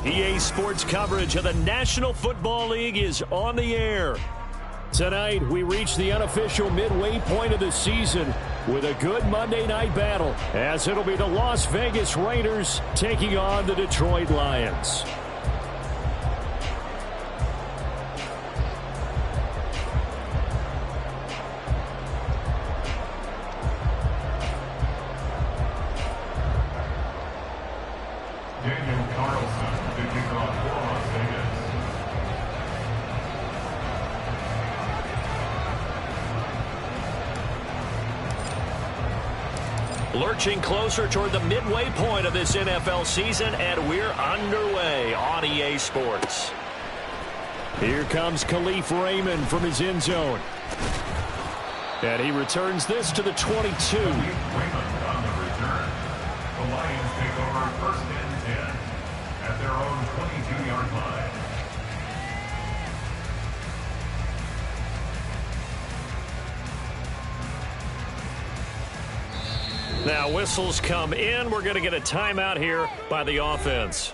EA Sports coverage of the National Football League is on the air. Tonight, we reach the unofficial midway point of the season with a good Monday night battle, as it'll be the Las Vegas Raiders taking on the Detroit Lions. Lurching closer toward the midway point of this NFL season, and we're underway on EA Sports. Here comes Khalif Raymond from his end zone. And he returns this to the 22. Khalif Raymond on the return. The Lions take over first and 10 at their own 22-yard line. Now whistles come in. We're going to get a timeout here by the offense.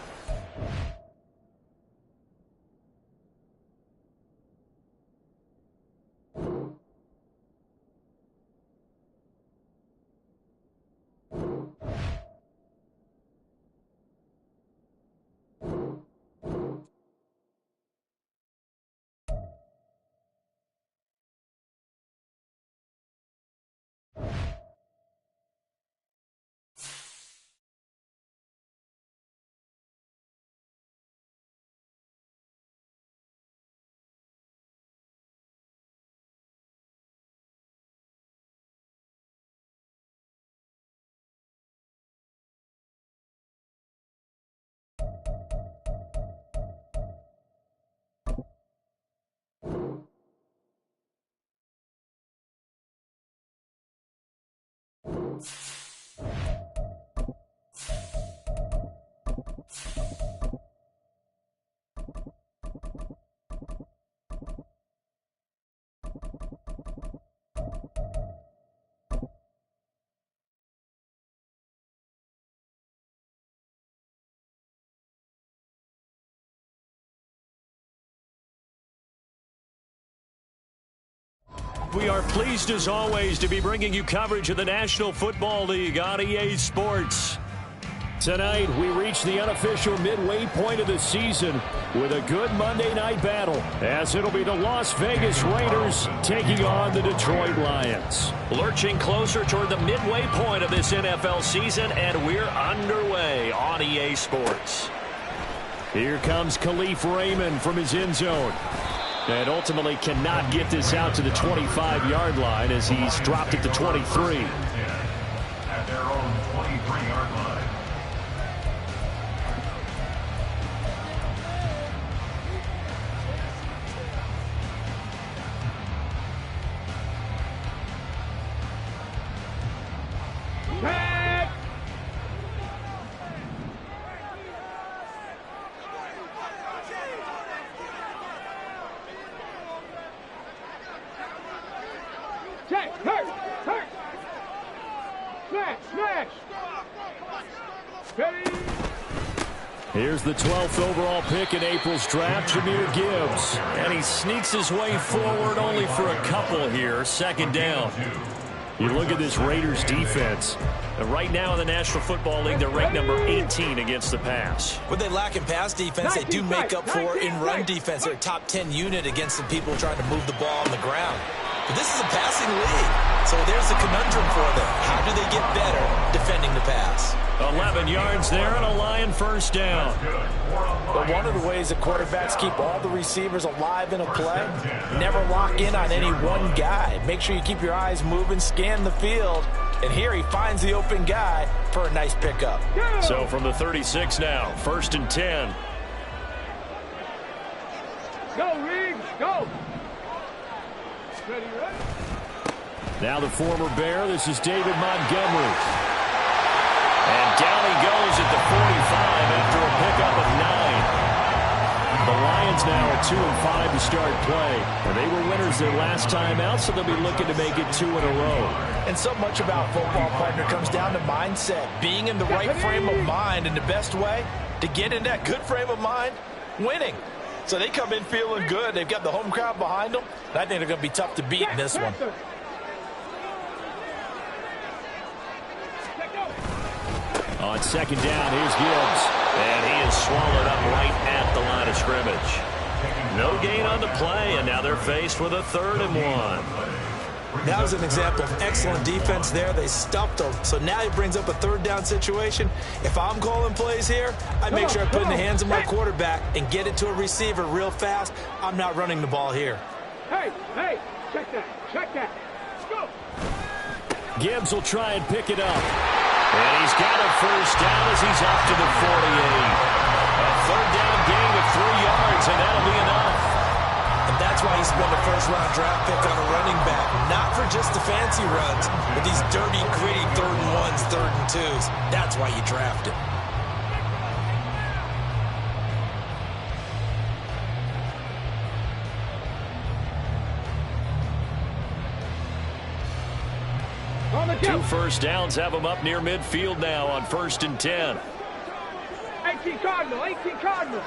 We are pleased, as always, to be bringing you coverage of the National Football League on EA Sports. Tonight, we reach the unofficial midway point of the season with a good Monday night battle, as it'll be the Las Vegas Raiders taking on the Detroit Lions. Lurching closer toward the midway point of this NFL season, and we're underway on EA Sports. Here comes Khalif Raymond from his end zone. And ultimately cannot get this out to the 25-yard line as he's dropped it to 23. At their own 23-yard line. Here's the 12th overall pick in April's draft, Jahmyr Gibbs. And he sneaks his way forward only for a couple here, second down. You look at this Raiders defense. Right now in the National Football League, they're ranked number 18 against the pass. What they lack in pass defense, they do make up for in run defense. They're a top 10 unit against the people trying to move the ball on the ground. But this is a passing league, so there's a conundrum for them. How do they get better defending the pass? 11 yards there and a Lion first down. But one of the ways that quarterbacks keep all the receivers alive in a play, never lock in on any one guy. Make sure you keep your eyes moving, scan the field, and here he finds the open guy for a nice pickup. So from the 36 now, first and 10. Go, Riggs, go! Ready, ready? Now the former Bear, this is David Montgomery. And down he goes at the 45 after a pickup of 9. The Lions now are 2-5 to start play. And they were winners their last time out, so they'll be looking to make it 2 in a row. And so much about football, partner, comes down to mindset. Being in the right frame of mind, and the best way to get in that good frame of mind, winning. So they come in feeling good. They've got the home crowd behind them. And I think they're going to be tough to beat in this one. On second down, here's Gibbs. And he is swallowed up right at the line of scrimmage. No gain on the play, and now they're faced with a 3rd and 1. That was an example of excellent defense there. They stuffed them. So now he brings up a 3rd down situation. If I'm calling plays here, I make sure I put it in the hands of my quarterback and get it to a receiver real fast. I'm not running the ball here. Hey, check that. Let's go. Gibbs will try and pick it up. And he's got a 1st down as he's up to the 48. A 3rd down gain of 3 yards, and that'll be enough. And that's why he spent a 1st-round draft pick on a running back. Not for just the fancy runs, but these dirty, gritty 3rd and 1s, 3rd and 2s. That's why you draft him. Two 1st downs have him up near midfield now on 1st and 10. 18 Cardinal.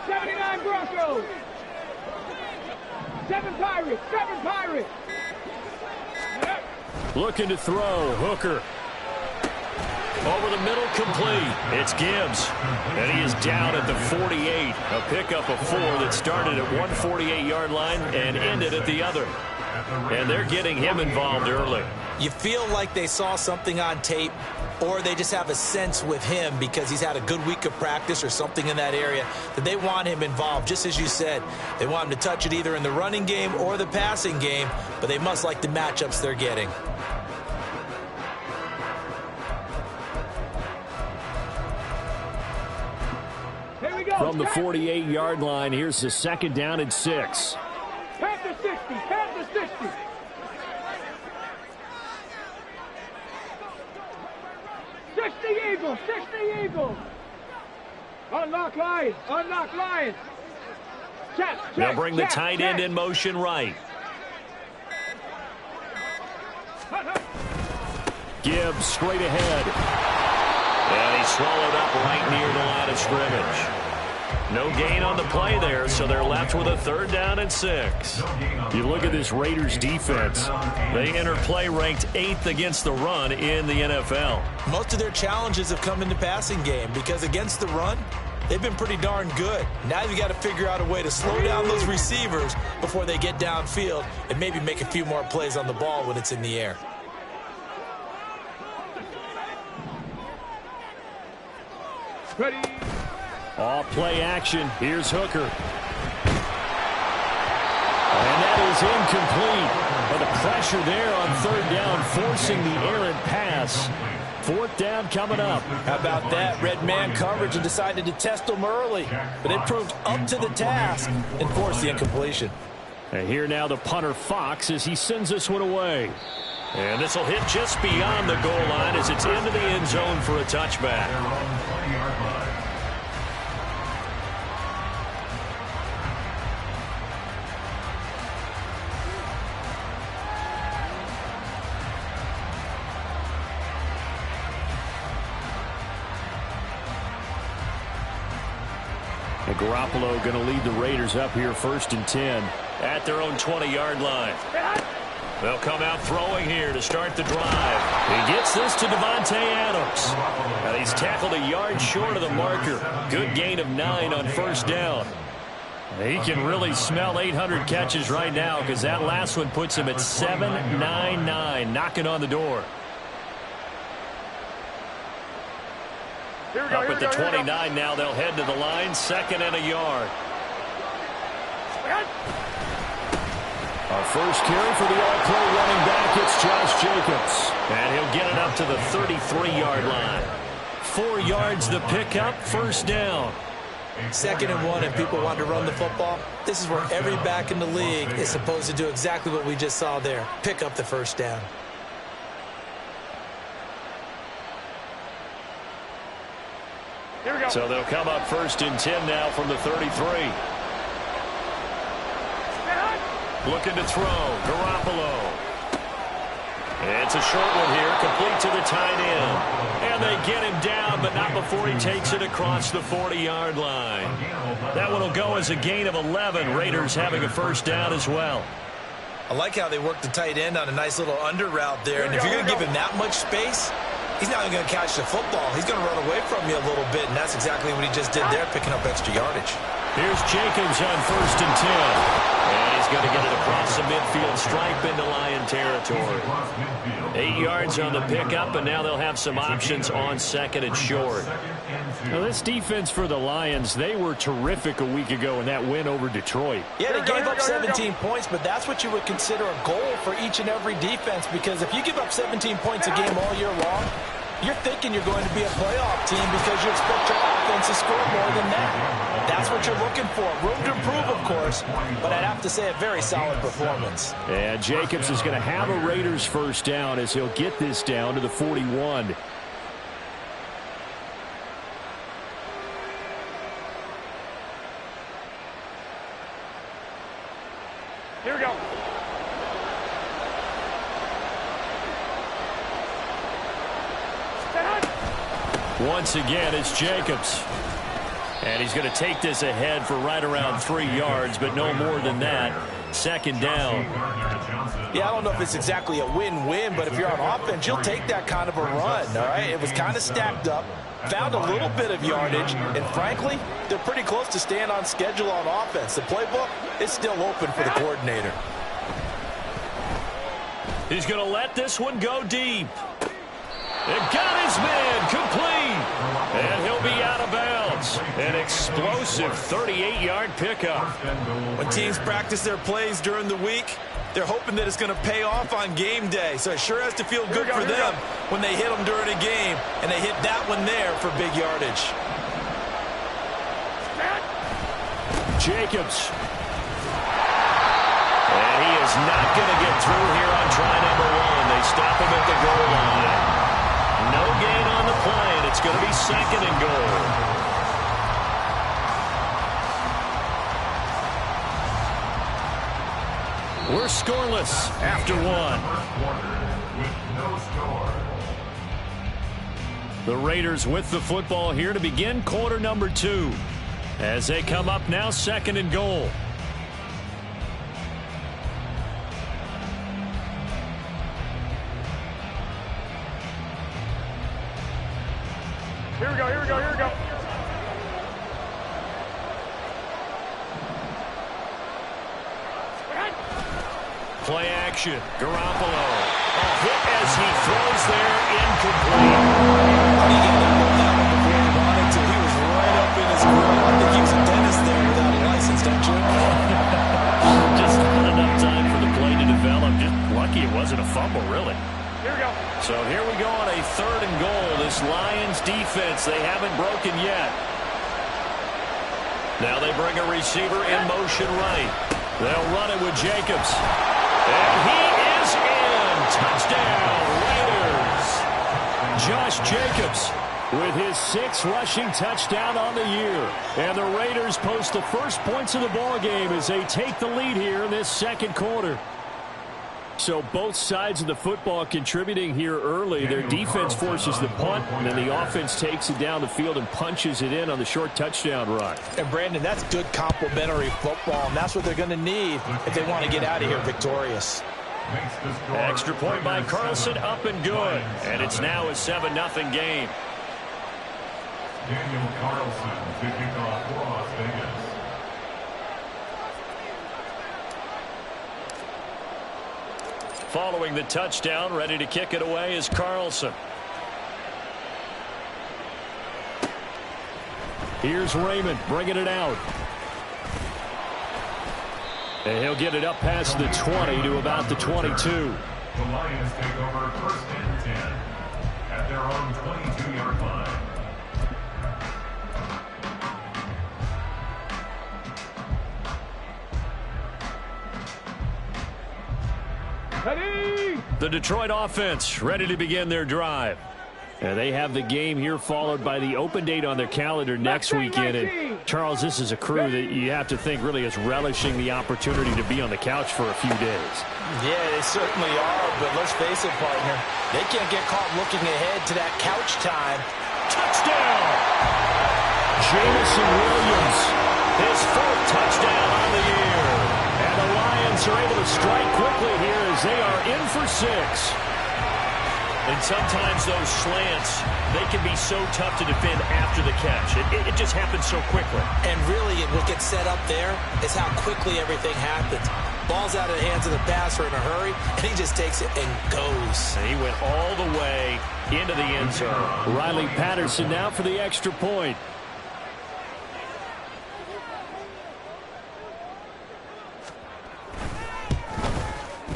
79 Broncos. 7 Pirates. Looking to throw. Hooker. Over the middle, complete. It's Gibbs. And he is down at the 48. A pickup of 4 that started at 148-yard line and ended at the other. And they're getting him involved early. You feel like they saw something on tape, or they just have a sense with him because he's had a good week of practice or something in that area that they want him involved. Just as you said, they want him to touch it either in the running game or the passing game, but they must like the matchups they're getting. Here we go. From the 48-yard line, here's the 2nd down and 6. Panther 60. 60 Eagles. Unlock Lions. Check. They'll bring the tight end in motion right. Gibbs straight ahead. And he's swallowed up right near the line of scrimmage. No gain on the play there, so they're left with a 3rd down and 6. You look at this Raiders defense. They enter play ranked 8th against the run in the NFL. Most of their challenges have come in the passing game because against the run, they've been pretty darn good. Now you've got to figure out a way to slow down those receivers before they get downfield and maybe make a few more plays on the ball when it's in the air. Ready. Off play action. Here's Hooker. And that is incomplete. But the pressure there on 3rd down, forcing the errant pass. 4th down coming up. How about that? Red man coverage and decided to test them early. But it proved up to the task and forced the incompletion. And here now the punter Fox as he sends this one away. And this will hit just beyond the goal line as it's into the end zone for a touchback. And Garoppolo going to lead the Raiders up here 1st and 10 at their own 20-yard line. They'll come out throwing here to start the drive. He gets this to Devontae Adams. And he's tackled a yard short of the marker. Good gain of 9 on 1st down. He can really smell 800 catches right now because that last one puts him at 799, knocking on the door. Up at the 29 now, they'll head to the line, 2nd and a yard. Our first carry for the all-pro running back, it's Josh Jacobs. And he'll get it up to the 33-yard line. 4 yards the pickup, 1st down. 2nd and 1 and people want to run the football. This is where every back in the league is supposed to do exactly what we just saw there. Pick up the 1st down. Here we go. So they'll come up 1st and 10 now from the 33. Looking to throw. Garoppolo. It's a short one here, complete to the tight end. And they get him down, but not before he takes it across the 40-yard line. That one will go as a gain of 11. Raiders having a first down as well. I like how they work the tight end on a nice little under route there. And if you're going to give him that much space, he's not even going to catch the football. He's going to run away from you a little bit, and that's exactly what he just did there, picking up extra yardage. Here's Jacobs on 1st and 10. And he's going to get it across the midfield stripe into Lion territory. 8 yards on the pickup, and now they'll have some options on 2nd and short. Now, this defense for the Lions, they were terrific a week ago in that win over Detroit. Yeah, they gave up 17 points, but that's what you would consider a goal for each and every defense, because if you give up 17 points a game all year long, you're thinking you're going to be a playoff team because you expect your offense to score more than that. That's what you're looking for. Room to improve, of course, but I'd have to say a very solid performance. And Jacobs is going to have a Raiders first down as he'll get this down to the 41. Here we go. Once again, it's Jacobs. And he's going to take this ahead for right around 3 yards, but no more than that. 2nd down. Yeah, I don't know if it's exactly a win-win, but if you're on offense, you'll take that kind of a run, all right? It was kind of stacked up, found a little bit of yardage, and frankly, they're pretty close to staying on schedule on offense. The playbook is still open for the coordinator. He's going to let this one go deep. And got his man complete. And he'll be out of bounds. An explosive 38-yard pickup. When teams practice their plays during the week, they're hoping that it's going to pay off on game day. So it sure has to feel good for them when they hit them during a game. And they hit that one there for big yardage. Jacobs. And he is not going to get through here on try number 1. They stop him at the goal line. No gain on the play, and it's going to be 2nd and goal. We're scoreless after 1. The Raiders with the football here to begin quarter number 2. As they come up now, 2nd and goal. Here we go, here we go, here we go. Play action. Garoppolo. A hit as he throws there, incomplete. How do you get that one before he wanted to? He was right up in his grill. I think he was a dentist there without a license, don't you? Just not enough time for the play to develop. Just lucky it wasn't a fumble, really. Here we go. So here we go on a 3rd and goal. This Lions defense, they haven't broken yet. Now they bring a receiver in motion right. They'll run it with Jacobs. And he is in. Touchdown, Raiders. Josh Jacobs with his 6th rushing touchdown on the year. And the Raiders post the first points of the ball game as they take the lead here in this 2nd quarter. So both sides of the football contributing here early. Their defense forces the punt, and then the offense takes it down the field and punches it in on the short touchdown run. And, Brandon, that's good complementary football, and that's what they're going to need if they want to get out of here victorious. Extra point by Carlson, up and good. And it's now a 7-0 game. Daniel Carlson to kick off for Las Vegas. Following the touchdown, ready to kick it away is Carlson. Here's Raymond bringing it out. And he'll get it up past the 20 to about the 22. The Lions take over 1st and 10 at their own 22-yard line. Ready! The Detroit offense ready to begin their drive. And they have the game here followed by the open date on their calendar next weekend. And Charles, this is a crew that you have to think really is relishing the opportunity to be on the couch for a few days. Yeah, they certainly are, but let's face it, partner. They can't get caught looking ahead to that couch time. Touchdown! Jamison Williams, his fourth touchdown on the year. And the Lions are able to strike quickly here as they are in for 6. And sometimes those slants, they can be so tough to defend after the catch. It just happens so quickly. And really, what gets set up there is how quickly everything happens. Ball's out of the hands of the passer in a hurry, and he just takes it and goes. And he went all the way into the end zone. Riley Patterson now for the extra point.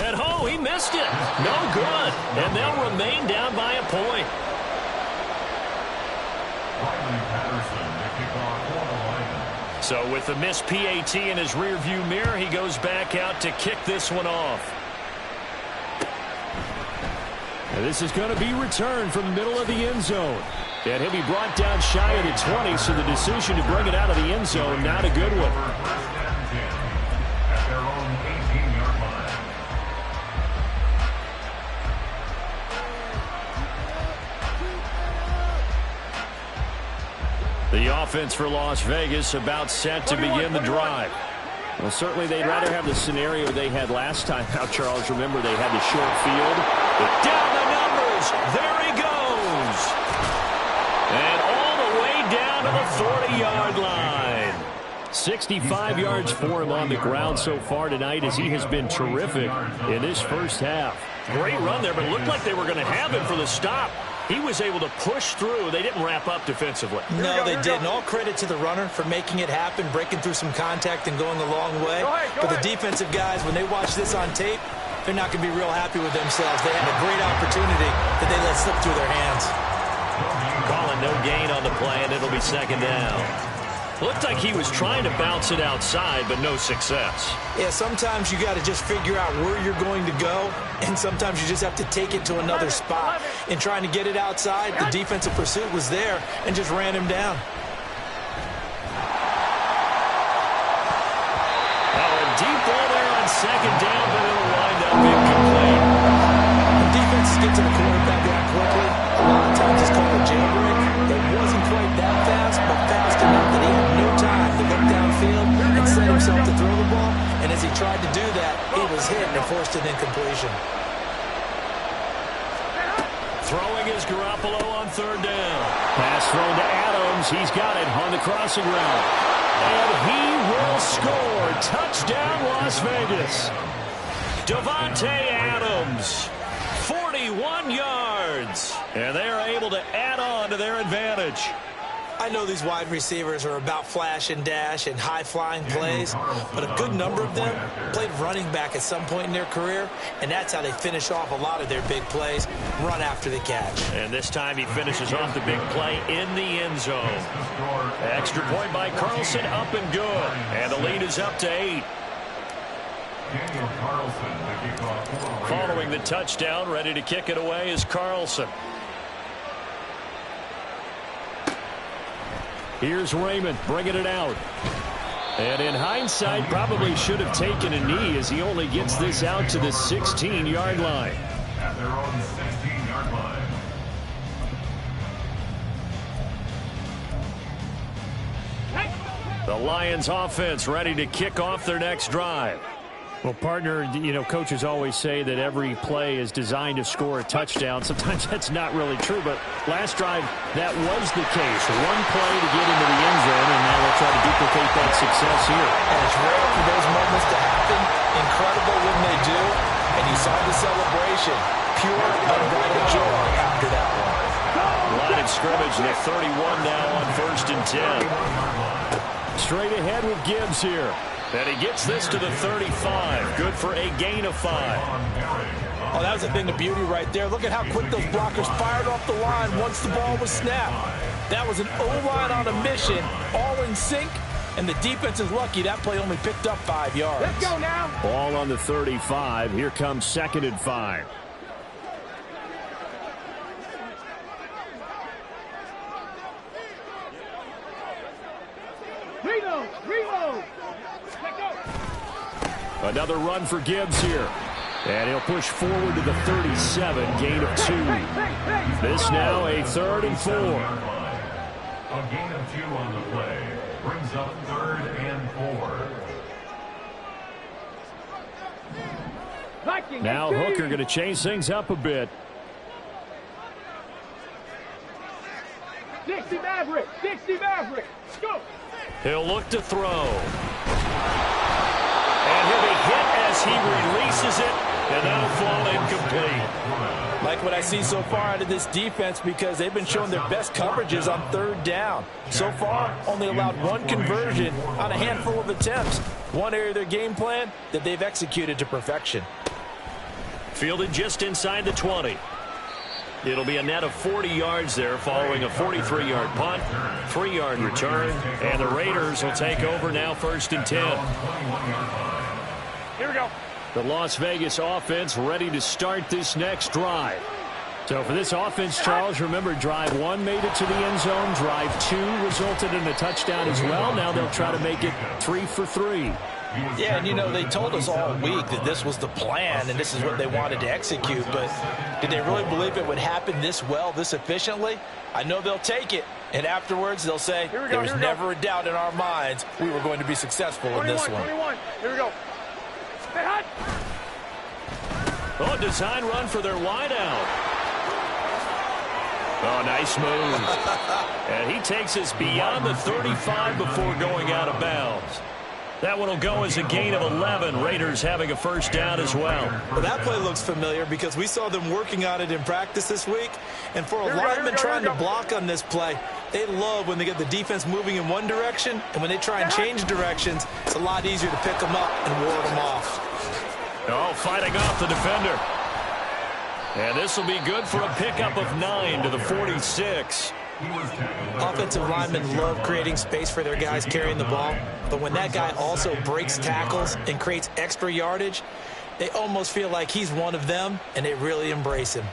And oh, he missed it. No good. And they'll remain down by a point. So with the missed PAT in his rearview mirror, he goes back out to kick this one off. And this is going to be returned from the middle of the end zone. And he'll be brought down shy of the 20, so the decision to bring it out of the end zone, not a good one. The offense for Las Vegas about set to begin the drive. Well, certainly they'd rather have the scenario they had last time. Now, Charles, remember they had the short field. But down the numbers. There he goes. And all the way down to the 40-yard line. 65 yards for him on the ground so far tonight as he has been terrific in this first half. Great run there, but it looked like they were going to have him for the stop. He was able to push through. They didn't wrap up defensively. No, they didn't. All credit to the runner for making it happen, breaking through some contact and going a long way. But the defensive guys, when they watch this on tape, they're not going to be real happy with themselves. They had a great opportunity that they let slip through their hands. Calling no gain on the play, and it'll be second down. Looked like he was trying to bounce it outside, but no success. Yeah, sometimes you got to just figure out where you're going to go, and sometimes you just have to take it to another spot. In trying to get it outside, the defensive pursuit was there and just ran him down. Oh, a deep ball there on second down, but it'll wind up incomplete. When defenses get to the quarterback that quickly, a lot of times it's called a jailbreak. It wasn't quite that fast, but fast enough that he had no time to look downfield and set himself to throw the ball. And as he tried to do that, he was hit and forced an incompletion. Throwing is Garoppolo on third down. Pass thrown to Adams. He's got it on the crossing route. And he will score. Touchdown, Las Vegas. Davante Adams, 41 yards. And they are able to add on to their advantage. I know these wide receivers are about flash and dash and high-flying plays, but a good number of them played running back at some point in their career, and that's how they finish off a lot of their big plays, run after the catch. And this time he finishes off the big play in the end zone. Extra point by Carlson, up and good. And the lead is up to 8. Following the touchdown, ready to kick it away is Carlson. Here's Raymond bringing it out. And in hindsight, probably should have taken a knee as he only gets this out to the 16-yard line. At their own 16-yard line. The Lions offense ready to kick off their next drive. Well, partner, you know, coaches always say that every play is designed to score a touchdown. Sometimes that's not really true, but last drive, that was the case. One play to get into the end zone, and now they'll try to duplicate that success here. And it's rare for those moments to happen. Incredible when they do. And you saw the celebration. Pure, unbridled joy after that one. Line of scrimmage, the 31 now on 1st and 10. Straight ahead with Gibbs here. And he gets this to the 35. Good for a gain of 5. Oh, that was a thing of beauty right there. Look at how quick those blockers fired off the line once the ball was snapped. That was an O-line on a mission, all in sync, and the defense is lucky that play only picked up 5 yards. Let's go now. Ball on the 35. Here comes 2nd and 5. Reload. Let go. Another run for Gibbs here. And he'll push forward to the 37, gain of 2. This now a 3rd and 4. A gain of 2 on the play brings up 3rd and 4. Now Hooker going to change things up a bit. 60 Maverick. 60 Maverick. Go. He'll look to throw. And he'll be hit as he releases it, and that'll fall incomplete. Like what I see so far out of this defense, because they've been showing their best coverages on 3rd down. So far, only allowed 1 conversion on a handful of attempts. One area of their game plan that they've executed to perfection. Fielded just inside the 20. It'll be a net of 40 yards there following a 43-yard punt, 3-yard return, and the Raiders will take over now 1st and 10. Here we go. The Las Vegas offense ready to start this next drive. So for this offense, Charles, remember drive 1 made it to the end zone. Drive 2 resulted in a touchdown as well. Now they'll try to make it 3 for 3. Yeah, and you know, they told us all week that this was the plan and this is what they wanted to execute, but did they really believe it would happen this well, this efficiently? I know they'll take it, and afterwards they'll say, there was never a doubt in our minds we were going to be successful in this one. 21. Here we go. Stay hot. Oh, design run for their wideout. Oh, nice move. And he takes us beyond the 35 before going out of bounds. That one will go as a gain of 11. Raiders having a 1st down as well. Well, that play looks familiar because we saw them working on it in practice this week. And for a lineman trying to block on this play, they love when they get the defense moving in one direction. And when they try and change directions, it's a lot easier to pick them up and ward them off. Oh, fighting off the defender. And this will be good for a pickup of 9 to the 46. Offensive linemen love creating space for their guys carrying the ball, but when that guy also breaks tackles and creates extra yardage, they almost feel like he's one of them, and they really embrace him.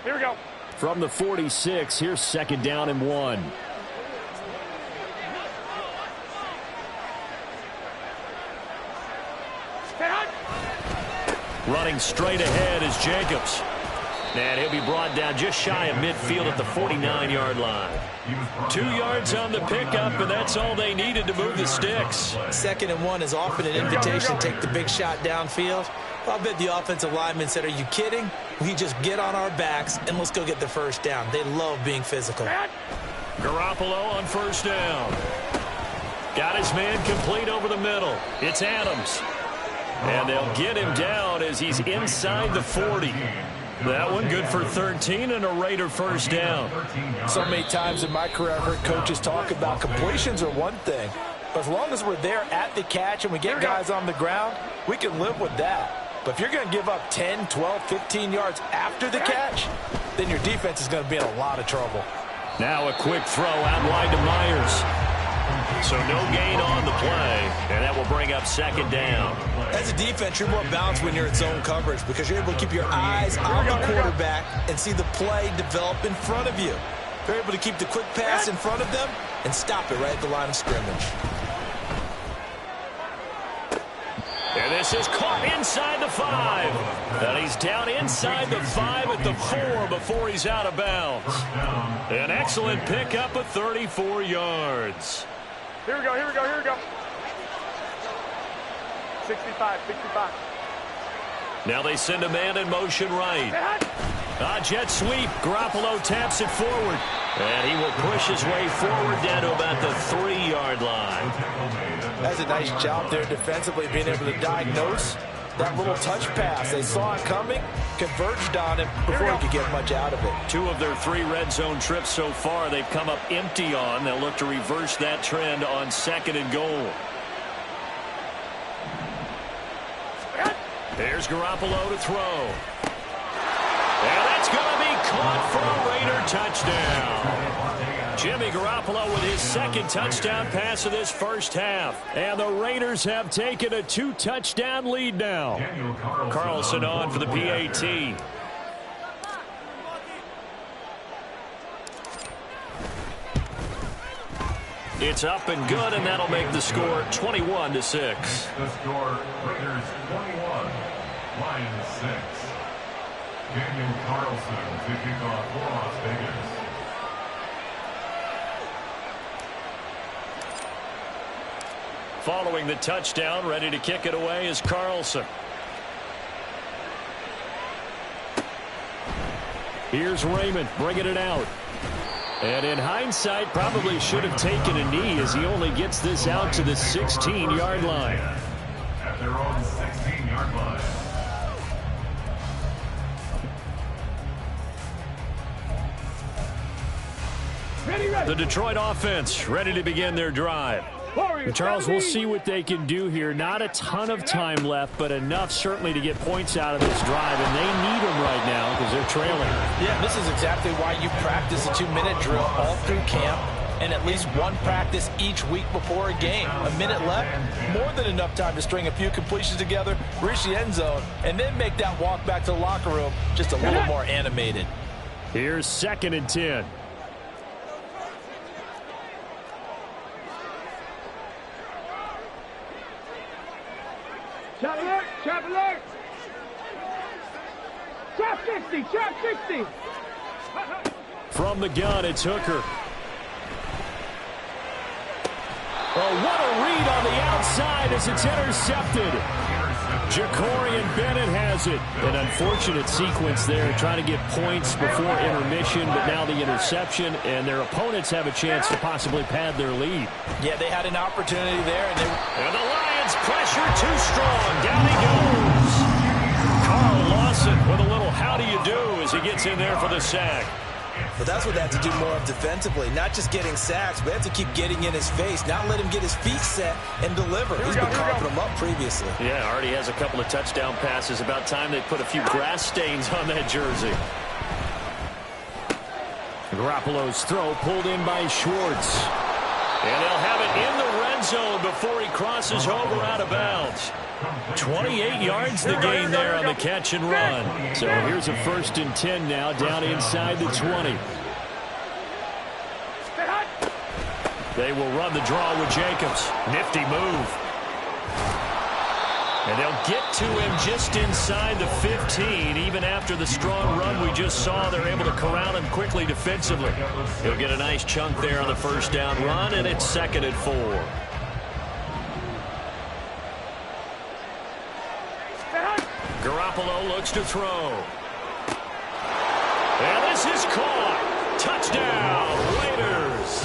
Here we go. From the 46, here's 2nd down and 1. Running straight ahead is Jacobs. And he'll be brought down just shy of midfield at the 49-yard line. 2 yards on the pickup, and that's all they needed to move the sticks. 2nd and 1 is often an invitation to take the big shot downfield. I'll bet the offensive lineman said, are you kidding? We just get on our backs and let's go get the 1st down. They love being physical. Garoppolo on 1st down. Got his man complete over the middle. It's Adams. And they'll get him down as he's inside the 40. That one good for 13 and a Raider 1st down. So many times in my career I've heard coaches talk about completions are one thing, but as long as we're there at the catch and we get guys on the ground, we can live with that. But if you're going to give up 10, 12, 15 yards after the catch, then your defense is going to be in a lot of trouble. Now a quick throw out wide to Myers. So no gain on the play, and that will bring up 2nd down. As a defense, you're more balanced when you're in zone coverage because you're able to keep your eyes on the quarterback and see the play develop in front of you. You're able to keep the quick pass in front of them and stop it right at the line of scrimmage. And this is caught inside the 5. And he's down inside the 5 at the 4 before he's out of bounds. An excellent pickup of 34 yards. Here we go, here we go, here we go. 65, 65. Now they send a man in motion right. Jet sweep. Garoppolo taps it forward. And he will push his way forward down to about the 3-yard line. That's a nice job there defensively, being able to diagnose that little touch pass. They saw it coming, converged on him before he could get much out of it. 2 of their 3 red zone trips so far they've come up empty on. They'll look to reverse that trend on 2nd and goal. There's Garoppolo to throw. And that's going to be caught for a Raider touchdown. Jimmy Garoppolo with his 2nd touchdown pass of this 1st half. And the Raiders have taken a 2-touchdown lead now. Carlson on for the PAT. It's up and good, and that'll make the score 21-6. The score, Raiders 21, Lions 6. Daniel Carlson to kick off for Las Vegas. Following the touchdown, ready to kick it away is Carlson. Here's Raymond bringing it out. And in hindsight, probably should have taken a knee as he only gets this out to the 16-yard line. At their own 16-yard line. The Detroit offense ready to begin their drive. Charles, we'll see what they can do here. Not a ton of time left, but enough certainly to get points out of this drive, and they need them right now because they're trailing. Yeah, this is exactly why you practice a 2-minute drill all through camp and at least one practice each week before a game. A minute left, more than enough time to string a few completions together, reach the end zone, and then make that walk back to the locker room just a little more animated. Here's 2nd and 10. Chop alert! Chop alert! Chop 60! Chop 60! From the gun, it's Hooker. Oh, what a read on the outside as it's intercepted. Jacorian Bennett has it. An unfortunate sequence there, trying to get points before intermission, but now the interception, and their opponents have a chance to possibly pad their lead. Yeah, they had an opportunity there, and the Lions pressure too strong. Down he goes. Carl Lawson with a little how do you do as he gets in there for the sack. But that's what they have to do more of defensively. Not just getting sacks, but they have to keep getting in his face, not let him get his feet set and deliver. He's been carving them up previously. Yeah, already has a couple of touchdown passes. About time they put a few grass stains on that jersey. Garoppolo's throw pulled in by Schwartz. And they'll have it in the red zone before he crosses over out of bounds. 28 yards the gain there on the catch and run. So here's a 1st and 10 now down inside the 20. They will run the draw with Jacobs. Nifty move. And they'll get to him just inside the 15. Even after the strong run we just saw, they're able to corral him quickly defensively. He'll get a nice chunk there on the 1st down run, and it's 2nd and 4. Garoppolo looks to throw. And this is caught. Touchdown, Raiders.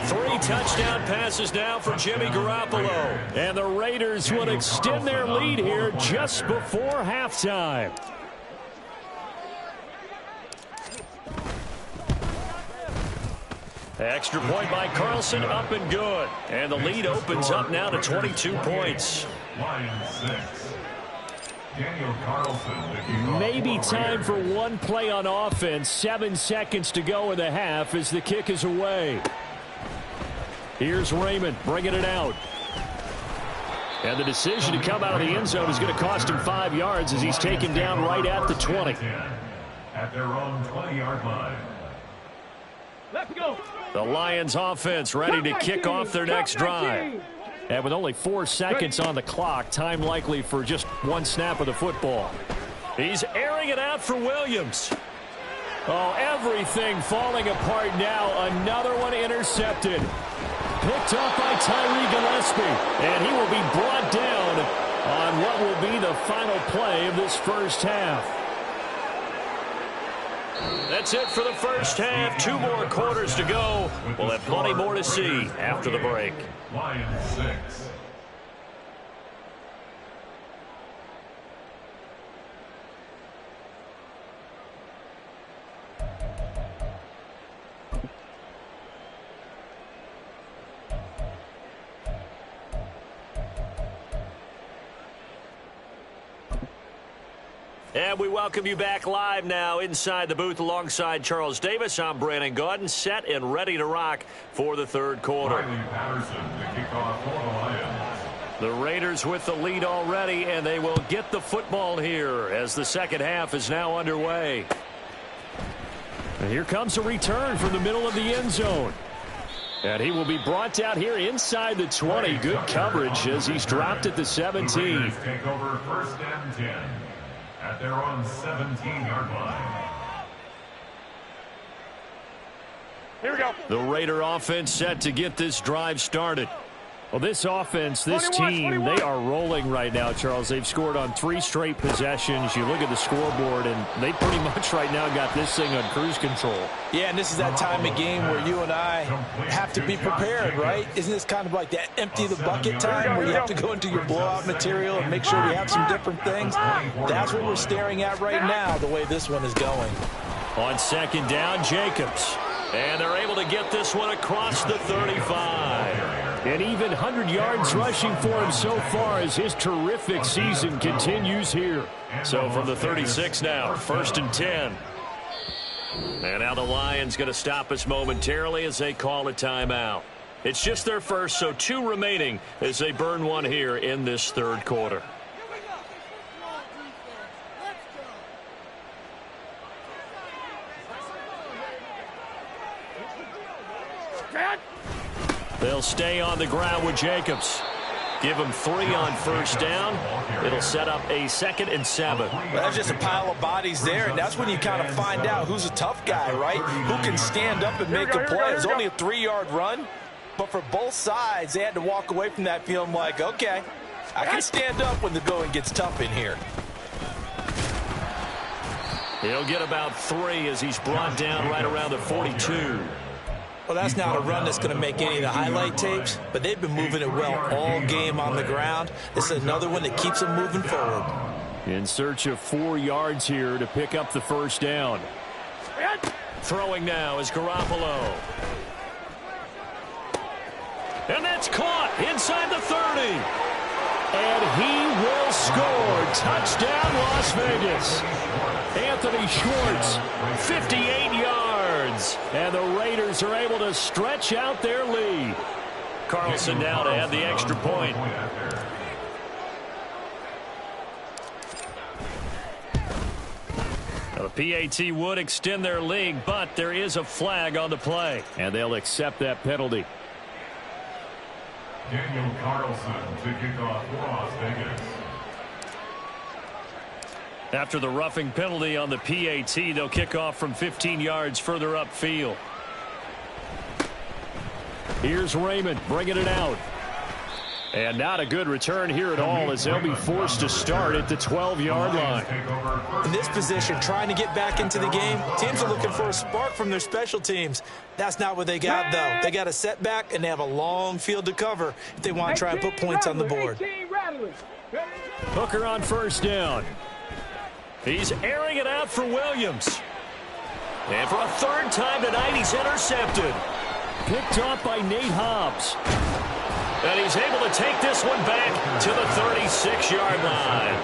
3 touchdown passes now for Jimmy Garoppolo. And the Raiders will extend their lead here just before halftime. Extra point by Carlson, up and good. And the lead opens up now to 22 points. Lions 6. Daniel Carlson. Maybe time for one play on offense. 7 seconds to go in the half as the kick is away. Here's Raymond bringing it out. And the decision to come out of the end zone is going to cost him 5 yards as he's taken down right at the 20. At their own 20-yard line. Let's go. The Lions offense ready to kick off their next drive. And with only 4 seconds on the clock, time likely for just one snap of the football. He's airing it out for Williams. Oh, everything falling apart now. Another one intercepted. Picked up by Tyree Gillespie. And he will be brought down on what will be the final play of this first half. That's it for the first half. 2 more quarters to go. We'll have plenty more to see after the break. Lions 6. And we welcome you back live now inside the booth alongside Charles Davis. I'm Brandon Gaudin, set and ready to rock for the third quarter. Riley Patterson to kick off for the Lions. The Raiders with the lead already, and they will get the football here as the second half is now underway. And here comes a return from the middle of the end zone. And he will be brought down here inside the 20. Good coverage as he's dropped at the 17. Take over 1st and 10 at their own 17-yard line. Here we go. The Raider offense set to get this drive started. Well, this offense, this team, they are rolling right now, Charles. They've scored on 3 straight possessions. You look at the scoreboard, and they pretty much right now got this thing on cruise control. Yeah, and this is that time of game where you and I have to be prepared, right? Isn't this kind of like that empty the bucket time where you have to go into your blowout material and make sure we have some different things? That's what we're staring at right now, the way this one is going. On 2nd down, Jacobs. And they're able to get this one across the 35. And even 100 yards rushing for him so far as his terrific season continues here. So from the 36 now, 1st and 10. And now the Lions going to stop us momentarily as they call a timeout. It's just their first, so 2 remaining as they burn one here in this 3rd quarter. They'll stay on the ground with Jacobs. Give him 3 on 1st down. It'll set up a 2nd and 7. Well, that's just a pile of bodies there, and that's when you kind of find out who's a tough guy, right? Who can stand up and make a play. It's only a 3-yard run, but for both sides, they had to walk away from that feeling like, okay, I can stand up when the going gets tough in here. He'll get about 3 as he's brought down right around the 42. Well, that's not a run that's going to make any of the highlight tapes, but they've been moving it well all game on the ground. This is another one that keeps them moving forward. In search of 4 yards here to pick up the 1st down. Throwing now is Garoppolo. And that's caught inside the 30. And he will score. Touchdown, Las Vegas. Anthony Schwartz, 58 yards. And the Raiders are able to stretch out their lead. Carlson now to add the extra point. The PAT would extend their lead, but there is a flag on the play. And they'll accept that penalty. Daniel Carlson to kick off for Las Vegas. After the roughing penalty on the PAT, they'll kick off from 15 yards further upfield. Here's Raymond bringing it out. And not a good return here at all as they'll be forced to start at the 12-yard line. In this position, trying to get back into the game, teams are looking for a spark from their special teams. That's not what they got, though. They got a setback, and they have a long field to cover if they want to try and put points on the board. Hooker on 1st down. He's airing it out for Williams. And for a 3rd time tonight, he's intercepted. Picked off by Nate Hobbs. And he's able to take this one back to the 36-yard line.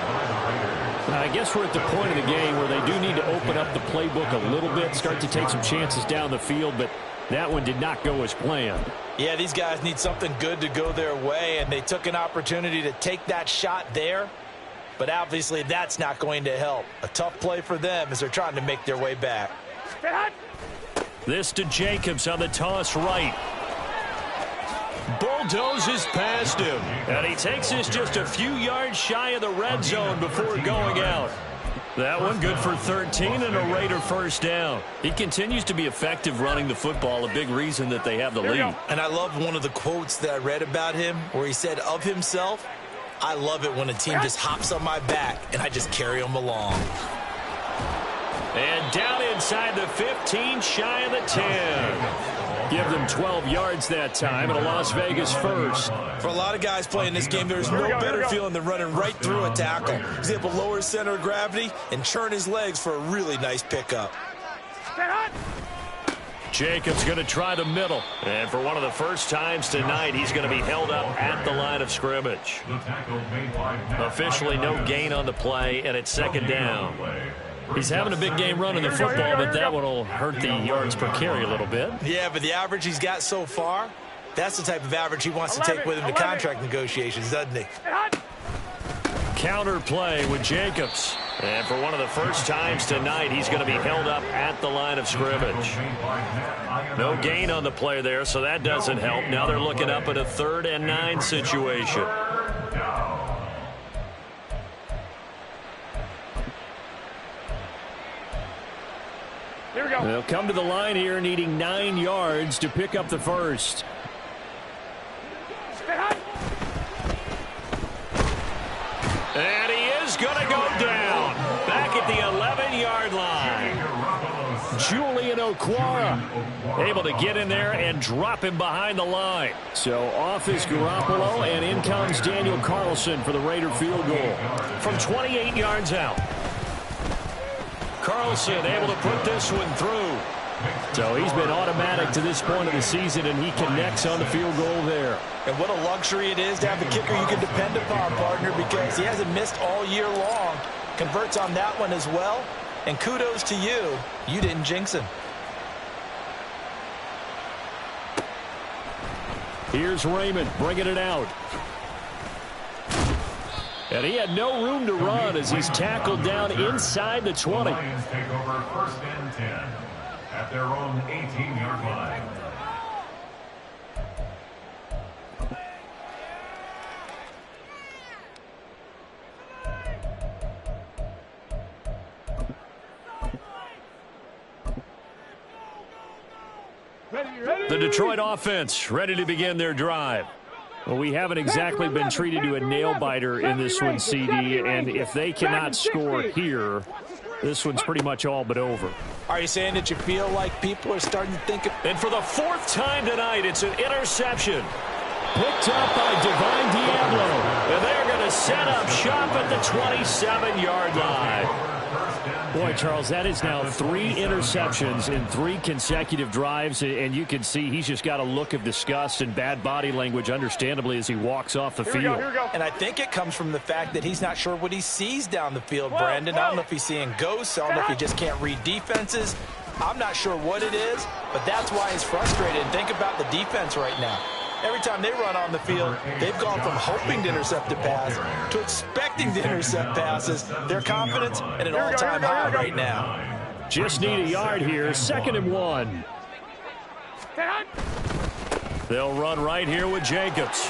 I guess we're at the point of the game where they do need to open up the playbook a little bit, start to take some chances down the field, but that one did not go as planned. Yeah, these guys need something good to go their way, and they took an opportunity to take that shot there. But obviously that's not going to help. A tough play for them as they're trying to make their way back. This to Jacobs on the toss right. Bulldozes past him. And he takes this just a few yards shy of the red zone before going out. That one good for 13 and a Raider 1st down. He continues to be effective running the football, a big reason that they have the lead. And I love one of the quotes that I read about him where he said of himself, I love it when a team just hops on my back and I just carry them along. And down inside the 15, shy of the 10. Give them 12 yards that time and a Las Vegas 1st. For a lot of guys playing this game, there's no better feeling than running right through a tackle. He's able to lower his center of gravity and churn his legs for a really nice pickup. Jacobs going to try the middle. And for one of the first times tonight, he's going to be held up at the line of scrimmage. Officially no gain on the play, and it's 2nd down. He's having a big game running the football, but that one will hurt the yards per carry a little bit. Yeah, but the average he's got so far, that's the type of average he wants to take with him to contract negotiations, doesn't he? Counter play with Jacobs. And for one of the first times tonight, he's going to be held up at the line of scrimmage. No gain on the play there, so that doesn't help. Now they're looking up at a 3rd and 9 situation. Here we go. They'll come to the line here needing 9 yards to pick up the first. And he is going to go down back at the 11-yard line. Julian Okwara able to get in there and drop him behind the line. So off is Garoppolo, and in comes Daniel Carlson for the Raider field goal. From 28 yards out. Carlson able to put this one through. So he's been automatic to this point of the season, and he connects on the field goal there. And what a luxury it is to have a kicker you can depend upon, partner, because he hasn't missed all year long. Converts on that one as well. And kudos to you. You didn't jinx him. Here's Raymond bringing it out. And he had no room to run as he's tackled down inside the 20. Lions take over 1st and 10 at their own 18-yard line. The Detroit offense ready to begin their drive. Well, we haven't exactly been treated to a nail-biter in this one, CD, and if they cannot score here, this one's pretty much all but over. Are you saying that you feel like people are starting to think of... And for the 4th time tonight, it's an interception. Picked up by Divine Diablo. And they're going to set up shop at the 27-yard line. Boy, Charles, that is now 3 interceptions in 3 consecutive drives, and you can see he's just got a look of disgust and bad body language, understandably, as he walks off the field. Here we go. And I think it comes from the fact that he's not sure what he sees down the field, Brandon. I don't know if he's seeing ghosts. I don't know if he just can't read defenses. I'm not sure what it is, but that's why he's frustrated. And think about the defense right now. Every time they run on the field, they've gone from hoping to intercept a pass to expecting to intercept passes. Their confidence at an all-time high right now. Just need a yard here. 2nd and 1. They'll run right here with Jacobs.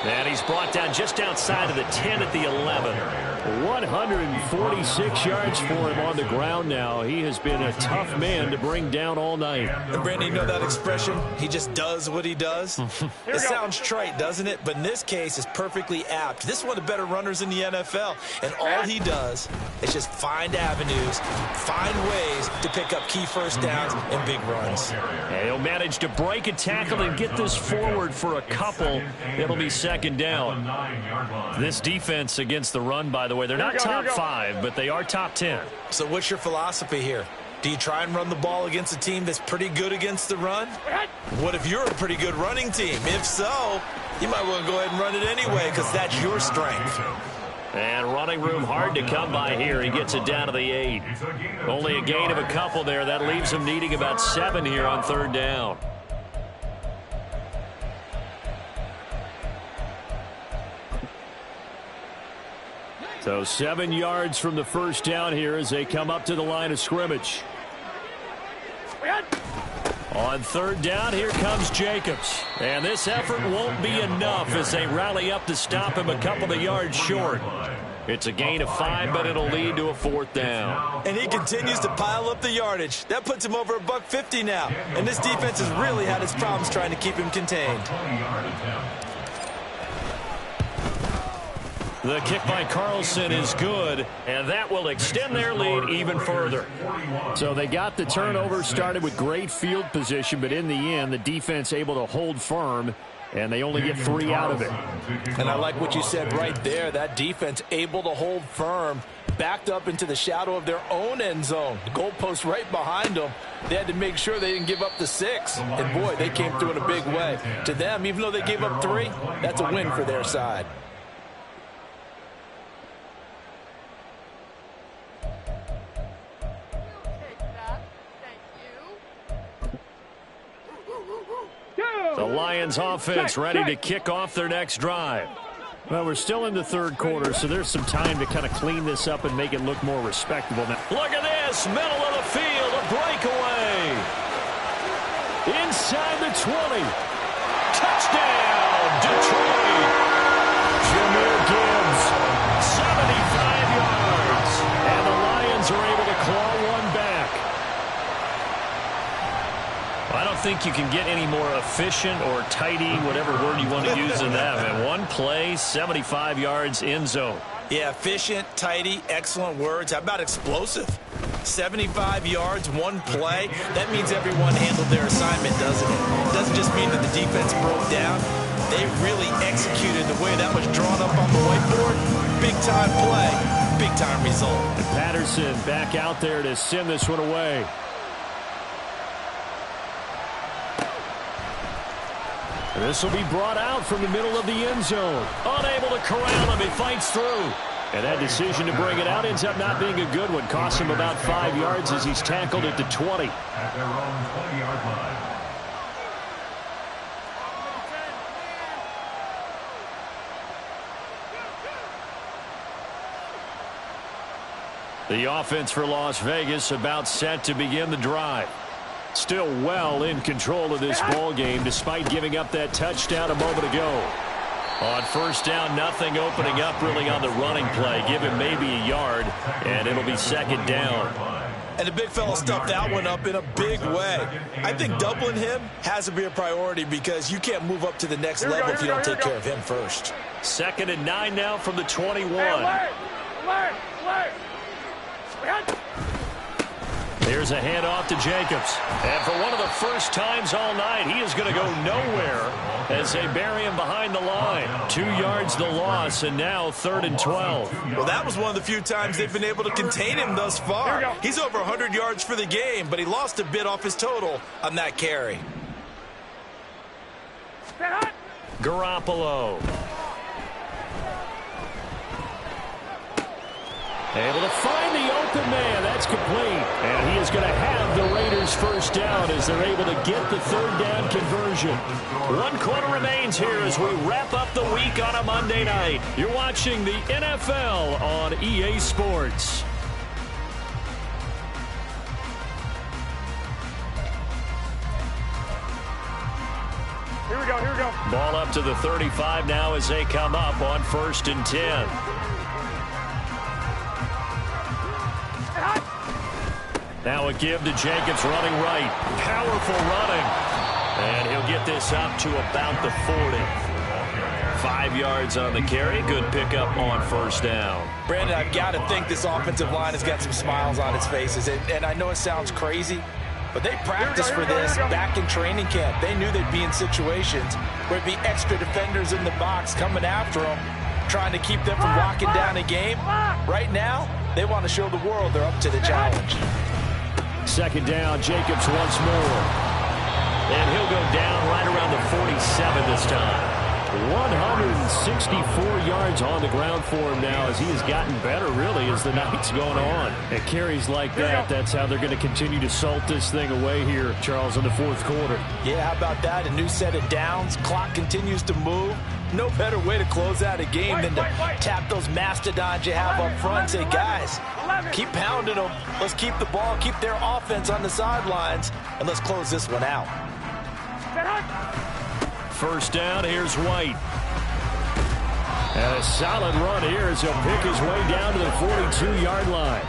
And he's brought down just outside of the 10 at the 11. 146 yards for him on the ground now. He has been a tough man to bring down all night. And Brandon, you know that expression? He just does what he does. It sounds trite, doesn't it? But in this case, it's perfectly apt. This is one of the better runners in the NFL. And all he does is just find avenues, find ways to pick up key first downs and big runs. And he'll manage to break a tackle and get this forward for a couple. It'll be 2nd down. This defense against the run, by the way, they're not top 5, but they are top 10. So what's your philosophy here? Do you try and run the ball against a team that's pretty good against the run? What if you're a pretty good running team? If so, you might want to go ahead and run it anyway because that's your strength. And running room hard to come by here. He gets it down to the 8. Only a gain of a couple there. That leaves him needing about 7 here on 3rd down. So 7 yards from the first down here as they come up to the line of scrimmage. On 3rd down, here comes Jacobs. And this effort won't be enough as they rally up to stop him a couple of yards short. It's a gain of 5, but it'll lead to a 4th down. And he continues to pile up the yardage. That puts him over $150 now. And this defense has really had its problems trying to keep him contained. The kick by Carlson is good, and that will extend their lead even further. So they got the turnover started with great field position, but in the end, the defense able to hold firm, and they only get 3 out of it. And I like what you said right there. That defense able to hold firm, backed up into the shadow of their own end zone. The goalpost right behind them. They had to make sure they didn't give up the 6. And, boy, they came through in a big way. To them, even though they gave up 3, that's a win for their side. The Lions offense ready to kick off their next drive. Well, we're still in the third quarter, so there's some time to kind of clean this up and make it look more respectable now. Look at this, middle of the field, a breakaway. Inside the 20. Touchdown, Detroit. Jahmyr Gibbs, 75 yards. And the Lions are able to claw one back. I don't think you can get any more efficient or tidy, whatever word you want to use in that. Man, one play, 75 yards, end zone. Yeah, efficient, tidy, excellent words. How about explosive? 75 yards, one play. That means everyone handled their assignment, doesn't it? It doesn't just mean that the defense broke down. They really executed the way that was drawn up on the whiteboard. Big-time play, big-time result. And Patterson back out there to send this one away. This will be brought out from the middle of the end zone. Unable to corral him. He fights through. And that decision to bring it out ends up not being a good one. Costs him about 5 yards as he's tackled at the 20. At their own 20-yard line. The offense for Las Vegas about set to begin the drive. Still well in control of this ball game despite giving up that touchdown a moment ago. On first down, nothing opening up really on the running play. Give him maybe a yard, and it'll be second down. And the big fella stuffed that one up in a big way. I think doubling him has to be a priority because you can't move up to the next level if you don't take care of him first. 2nd and 9 now from the 21. Here's a handoff to Jacobs. And for one of the first times all night, he is going to go nowhere as they bury him behind the line. 2 yards the loss, and now 3rd and 12. Well, that was one of the few times they've been able to contain him thus far. He's over 100 yards for the game, but he lost a bit off his total on that carry. Garoppolo. Able to find the open man. That's complete. And he is going to have the Raiders first down as they're able to get the 3rd down conversion. 1 quarter remains here as we wrap up the week on a Monday night. You're watching the NFL on EA Sports. Here we go. Ball up to the 35 now as they come up on 1st and 10. Now a give to Jacobs running right. Powerful running. And he'll get this up to about the 40. 5 yards on the carry. Good pickup on first down. Brandon, I've got to think this offensive line has got some smiles on its faces. And I know it sounds crazy, but they practiced for this back in training camp. They knew they'd be in situations where it'd be extra defenders in the box coming after them, trying to keep them from locking down a game. Right now, they want to show the world they're up to the challenge. 2nd down, Jacobs once more. And he'll go down right around the 47 this time. 164 yards on the ground for him now as he has gotten better, really, as the night's going on. And carries like that, that's how they're going to continue to salt this thing away here, Charles, in the 4th quarter. Yeah, how about that? A new set of downs. Clock continues to move. No better way to close out a game than to tap those mastodons you have up front. Say, guys, keep pounding them. Let's keep the ball, keep their offense on the sidelines, and let's close this one out. First down, here's White. And a solid run here as he'll pick his way down to the 42-yard line.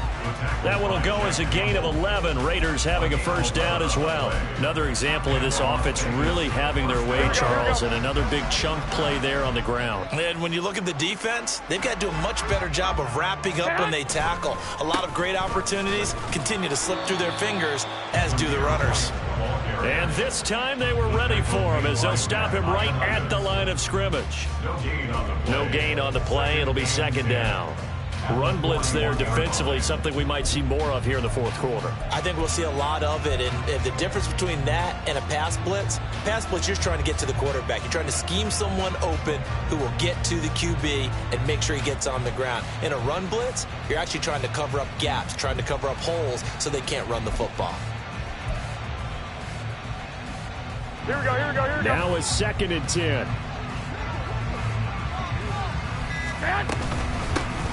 That one will go as a gain of 11. Raiders having a first down as well. Another example of this offense really having their way, Charles, and another big chunk play there on the ground. And when you look at the defense, they've got to do a much better job of wrapping up when they tackle. A lot of great opportunities continue to slip through their fingers, as do the runners. And this time they were ready for him as they'll stop him right at the line of scrimmage. No gain on the play. It'll be 2nd down. Run blitz there defensively, something we might see more of here in the 4th quarter. I think we'll see a lot of it, and the difference between that and a pass blitz, you're trying to get to the quarterback. You're trying to scheme someone open who will get to the QB and make sure he gets on the ground. In a run blitz, you're actually trying to cover up gaps, trying to cover up holes so they can't run the football. Here we go. Now it's 2nd and 10.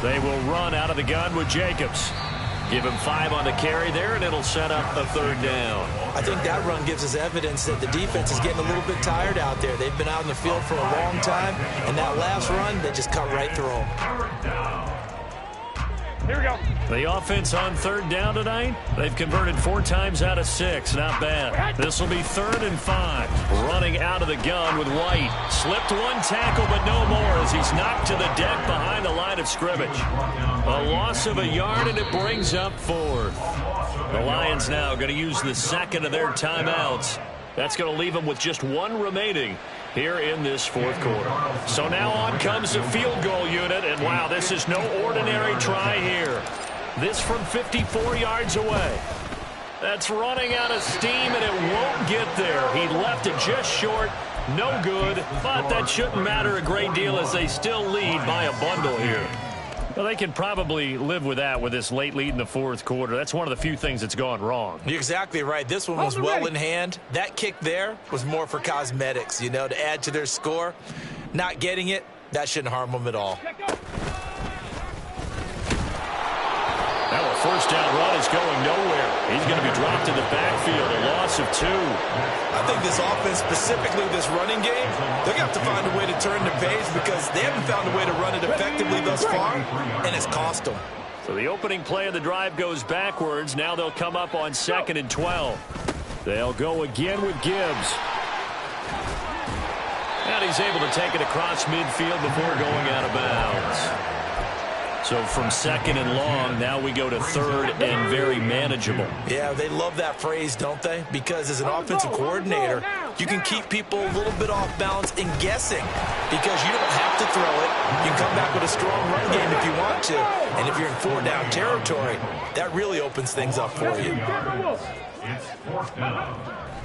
They will run out of the gun with Jacobs. Give him 5 on the carry there, and it'll set up a 3rd down. I think that run gives us evidence that the defense is getting a little bit tired out there. They've been out in the field for a long time, and that last run, they just cut right through them. Here we go. The offense on 3rd down tonight, they've converted 4 times out of 6. Not bad. This will be 3rd and 5. Running out of the gun with White. Slipped 1 tackle, but no more as he's knocked to the deck behind the line of scrimmage. A loss of a yard, and it brings up 4th. The Lions now going to use the 2nd of their timeouts. That's going to leave them with just 1 remaining here in this 4th quarter. So now on comes the field goal unit, and wow, this is no ordinary try here. This from 54 yards away. That's running out of steam, and it won't get there. He left it just short. No good, but that shouldn't matter a great deal as they still lead by a bundle here. Well, they can probably live with that with this late lead in the 4th quarter. That's one of the few things that's gone wrong. You're exactly right. This one was well in hand. That kick there was more for cosmetics, you know, to add to their score. Not getting it, that shouldn't harm them at all. Now a 1st down run is going nowhere. He's going to be dropped in the backfield, a loss of 2. I think this offense, specifically this running game, they're going to have to find a way to turn the page because they haven't found a way to run it effectively thus far, and it's cost them. So the opening play of the drive goes backwards. Now they'll come up on 2nd and 12. They'll go again with Gibbs. And he's able to take it across midfield before going out of bounds. So from 2nd and long, now we go to 3rd and very manageable. Yeah, they love that phrase, don't they? Because as an offensive coordinator, you can keep people a little bit off balance and guessing because you don't have to throw it. You can come back with a strong run game if you want to. And if you're in 4-down territory, that really opens things up for you. It's 4th down.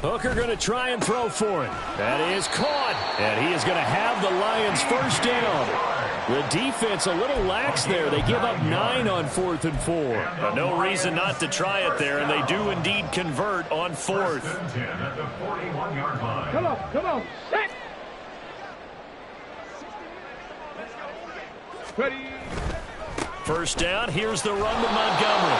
Hooker going to try and throw for it. That is caught. And he is going to have the Lions 1st down. The defense a little lax there. They give up 9 on 4th and 4. No reason not to try it there, and they do indeed convert on 4th. At the 41-yard line. Come on, set. Ready. 1st down. Here's the run with Montgomery.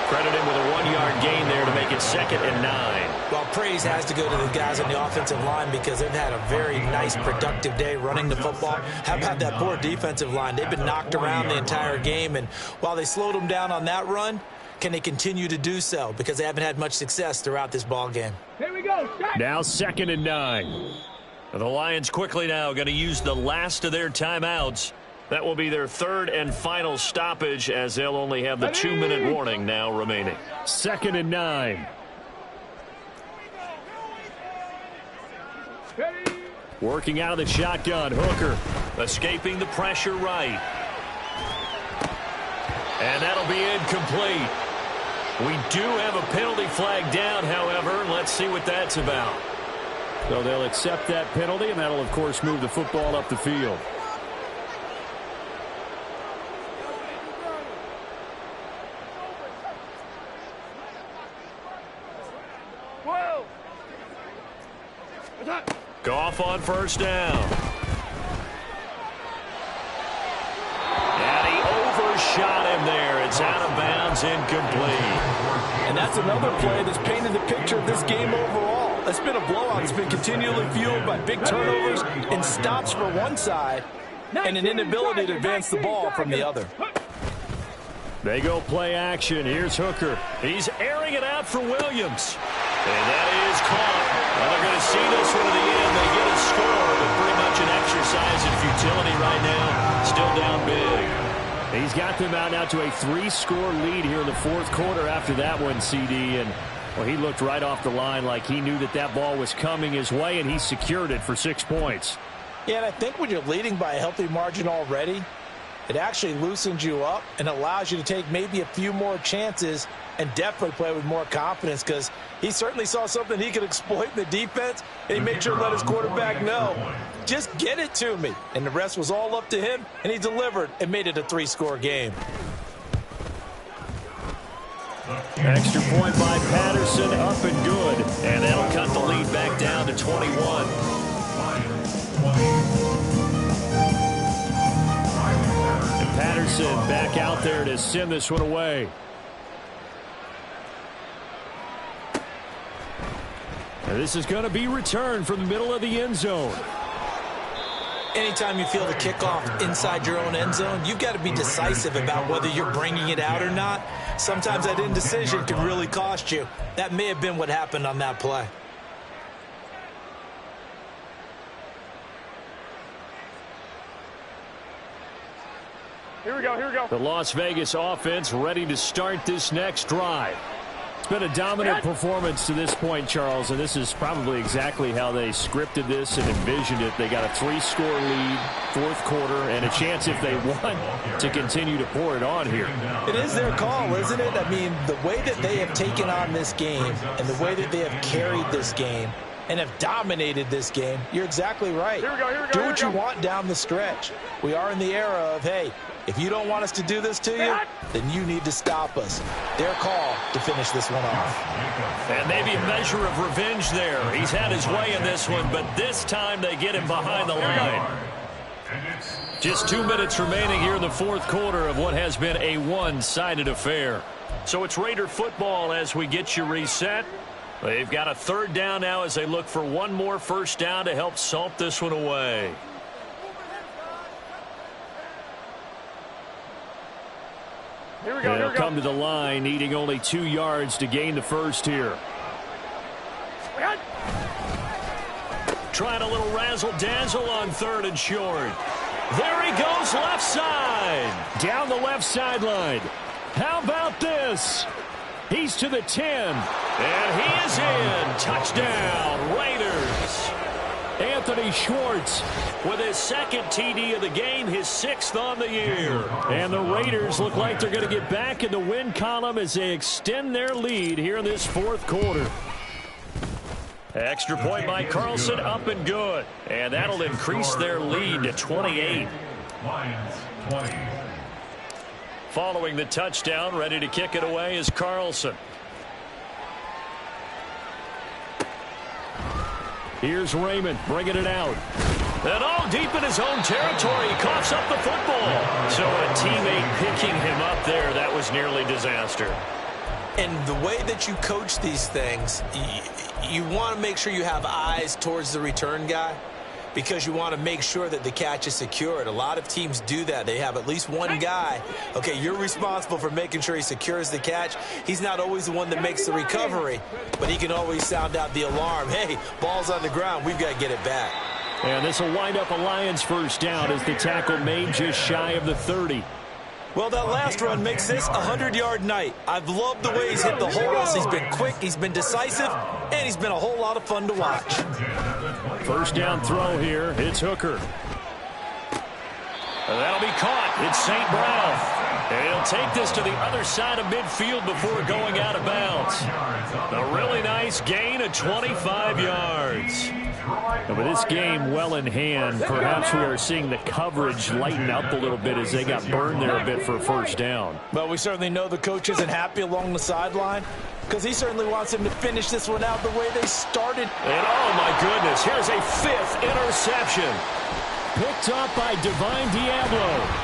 Credit him with a 1-yard gain there to make it 2nd and 9. Well, praise has to go to the guys on the offensive line because they've had a very nice, productive day running the football. How about that poor defensive line? They've been knocked around the entire game, and while they slowed them down on that run, can they continue to do so? Because they haven't had much success throughout this ball game. Here we go. Set. Now 2nd and 9. The Lions quickly now going to use the last of their timeouts. That will be their 3rd and final stoppage as they'll only have the 2-minute warning now remaining. 2nd and 9. Working out of the shotgun, Hooker escaping the pressure right. And that'll be incomplete. We do have a penalty flag down, however. Let's see what that's about. So they'll accept that penalty, and that'll, of course, move the football up the field. Goff on 1st down. And he overshot him there. It's out of bounds, incomplete. And that's another play that's painted the picture of this game overall. It's been a blowout. It's been continually fueled by big turnovers and stops for one side and an inability to advance the ball from the other. They go play action. Here's Hooker. He's airing it out for Williams. And that is caught. Well, they're going to see this one to the end. They get a score, but pretty much an exercise in futility right now. Still down big. He's got them out now to a 3-score lead here in the 4th quarter after that one, CD. And, well, he looked right off the line like he knew that that ball was coming his way, and he secured it for 6 points. Yeah, and I think when you're leading by a healthy margin already, it actually loosens you up and allows you to take maybe a few more chances and definitely play with more confidence because he certainly saw something he could exploit in the defense, and he made sure to let his quarterback know, just get it to me. And the rest was all up to him, and he delivered and made it a 3-score game. Extra point by Patterson, up and good. And that'll cut the lead back down to 21. Carlson back out there to send this one away. And this is going to be returned from the middle of the end zone. Anytime you feel the kickoff inside your own end zone, you've got to be decisive about whether you're bringing it out or not. Sometimes that indecision can really cost you. That may have been what happened on that play. Here we go, here we go. The Las Vegas offense ready to start this next drive. It's been a dominant performance to this point, Charles, and this is probably exactly how they scripted this and envisioned it. They got a 3-score lead, fourth quarter, and a chance if they want to continue to pour it on here. It is their call, isn't it? I mean, the way that they have taken on this game and the way that they have carried this game and have dominated this game, you're exactly right. Here we go, here we go, do here what we you go. want down the stretch. We are in the era of, hey, if you don't want us to do this to you, then you need to stop us. Their call to finish this one off. And maybe a measure of revenge there. He's had his way in this one, but this time they get him behind the line. Just 2 minutes remaining here in the fourth quarter of what has been a one-sided affair. So it's Raider football as we get you reset. They've got a third down now as they look for one more first down to help salt this one away. Here we go, here They'll we go. come to the line, needing only 2 yards to gain the first here. Trying a little razzle-dazzle on third and short. There he goes, left side. Down the left sideline. How about this? He's to the 10. And he is in. Touchdown, Raiders. Anthony Schwartz with his second TD of the game, his 6th on the year. And the Raiders look like they're going to get back in the win column as they extend their lead here in this fourth quarter. Extra point by Carlson, up and good. And that'll increase their lead to 28. Lions 20. Following the touchdown, ready to kick it away is Carlson. Here's Raymond bringing it out. And all deep in his own territory, he coughs up the football. So a teammate picking him up there, that was nearly disaster. And the way that you coach these things, you want to make sure you have eyes towards the return guy because you want to make sure that the catch is secured. A lot of teams do that. They have at least one guy. Okay, you're responsible for making sure he secures the catch. He's not always the one that makes the recovery, but he can always sound out the alarm. Hey, ball's on the ground. We've got to get it back. And this will wind up a Lions first down as the tackle made just shy of the 30. Well, that last run makes this a 100-yard night. I've loved the way he's hit the holes. He's been quick, he's been decisive, and he's been a whole lot of fun to watch. First down throw here. It's Hooker. And that'll be caught. It's St. Brown. And he'll take this to the other side of midfield before going out of bounds. A really nice gain of 25 yards. And with this game well in hand, perhaps we are seeing the coverage lighten up a little bit as they got burned there a bit for a first down. But we certainly know the coach isn't happy along the sideline because he certainly wants him to finish this one out the way they started. And oh my goodness, here's a 5th interception. Picked up by Divine Diablo.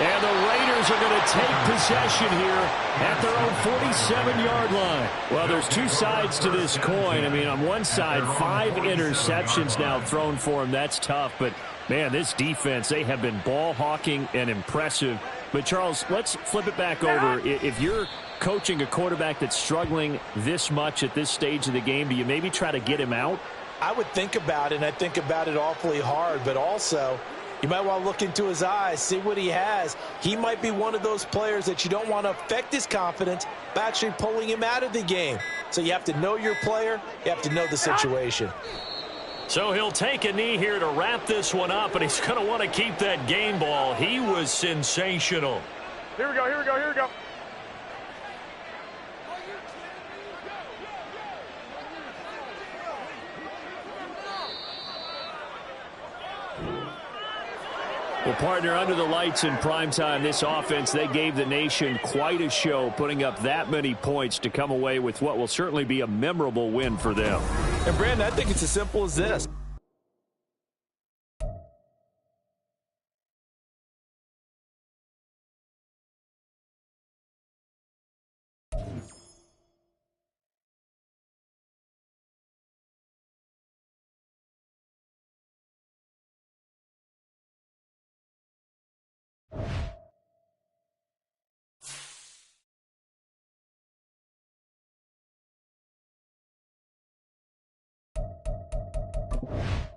And the Raiders are going to take possession here at their own 47-yard line. Well, there's two sides to this coin. I mean, on one side, 5 interceptions now thrown for him. That's tough. But, man, this defense, they have been ball hawking and impressive. But, Charles, let's flip it back over. If you're coaching a quarterback that's struggling this much at this stage of the game, do you maybe try to get him out? I would think about it, and I think about it awfully hard. But also, you might want to look into his eyes, see what he has. He might be one of those players that you don't want to affect his confidence by actually pulling him out of the game. So you have to know your player. You have to know the situation. So he'll take a knee here to wrap this one up, and he's going to want to keep that game ball. He was sensational. Here we go, here we go, here we go. Well, partner, under the lights in primetime, this offense, they gave the nation quite a show, putting up that many points to come away with what will certainly be a memorable win for them. And, Brandon, I think it's as simple as this. Bye.